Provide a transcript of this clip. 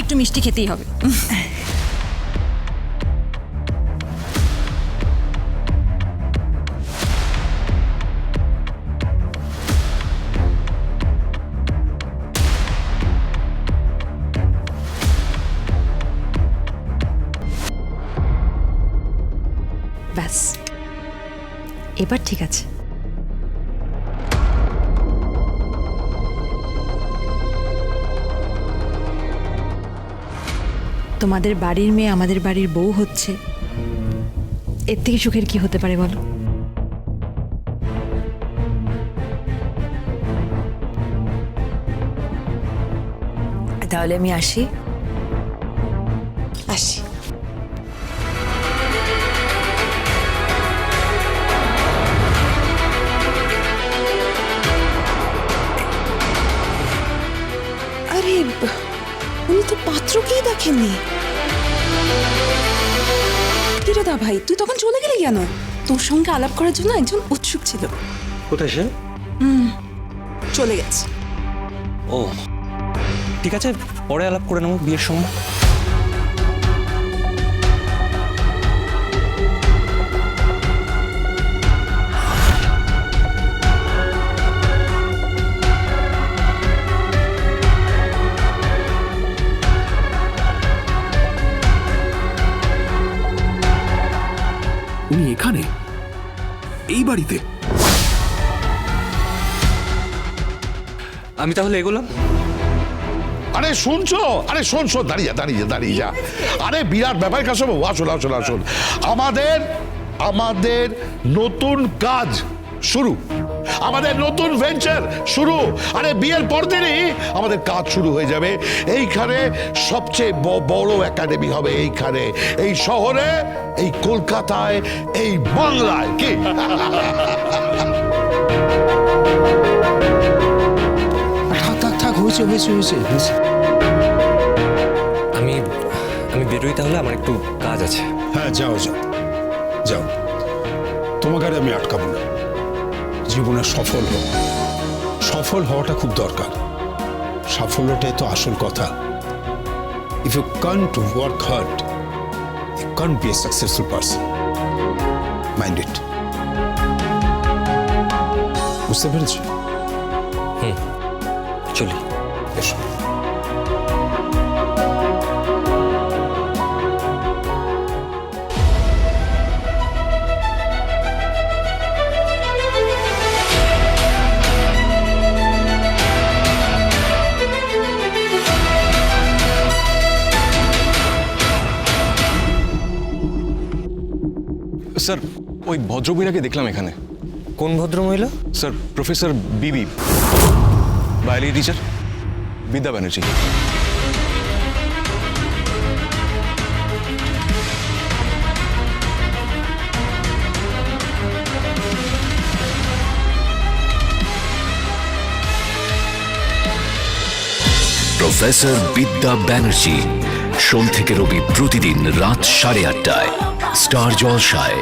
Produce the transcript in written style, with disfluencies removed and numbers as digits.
একটু মিষ্টি খেতেই হবে। ব্যাস, এবার ঠিক আছে। তোমাদের বাড়ির মেয়ে আমাদের বাড়ির বউ হচ্ছে, এর থেকে সুখের কি হতে পারে বলো? তাহলে আমি আসি। আসি। আরে উনি তো পাত্রকেই দেখেননি। কিরে দা ভাই, তুই তখন চলে গেলি কেন? তোর সঙ্গে আলাপ করার জন্য একজন উৎসুক ছিল। কোথায় সে? চলে গেছে। ও ঠিক আছে, পরে আলাপ করে নেবো বিয়ের সময়। উনি এখানে, এই বাড়িতে? আমি তাহলে এগোলাম। আরে শুনছো? আরে শোন শোন, দাঁড়িয়ে দাঁড়িয়ে দাঁড়িয়ে যা। আরে বিরাট ব্যাপার কাছে আসুন আসুন আসুন। আমাদের নতুন কাজ শুরু, আমাদের নতুন ভেঞ্চার শুরু। আরে বিয়ের পর দিনই আমাদের কাজ শুরু হয়ে যাবে। এইখানে সবচেয়ে বড় একাডেমি হবে, এইখানে, এই শহরে, এই কলকাতায়, এই বাংলায়। কি থাক, হয়েছে হয়েছে হয়েছে হয়েছে। আমি বেরোই তাহলে, আমার একটু কাজ আছে। হ্যাঁ, যাও যাও যাও, তোমাকে আর আমি আটকাবো না। জীবনে সফল হওয়াটা খুব দরকার। সাফল্যটাই তো আসল কথা। If you can't work hard, you can't be a successful person. Mind it. বুঝতে পেরেছি? চলি। এসো। স্যার, ওই ভদ্রমহিলাকে দেখলাম এখানে। কোন ভদ্রমহিলা? স্যার, প্রফেসর বিবি, বায়োলজি টিচার, বিদ্যা ব্যানার্জি। প্রফেসর বিদ্যা ব্যানার্জি, সোম থেকে রবি প্রতিদিন রাত 8:30টায় স্টার জলসায়।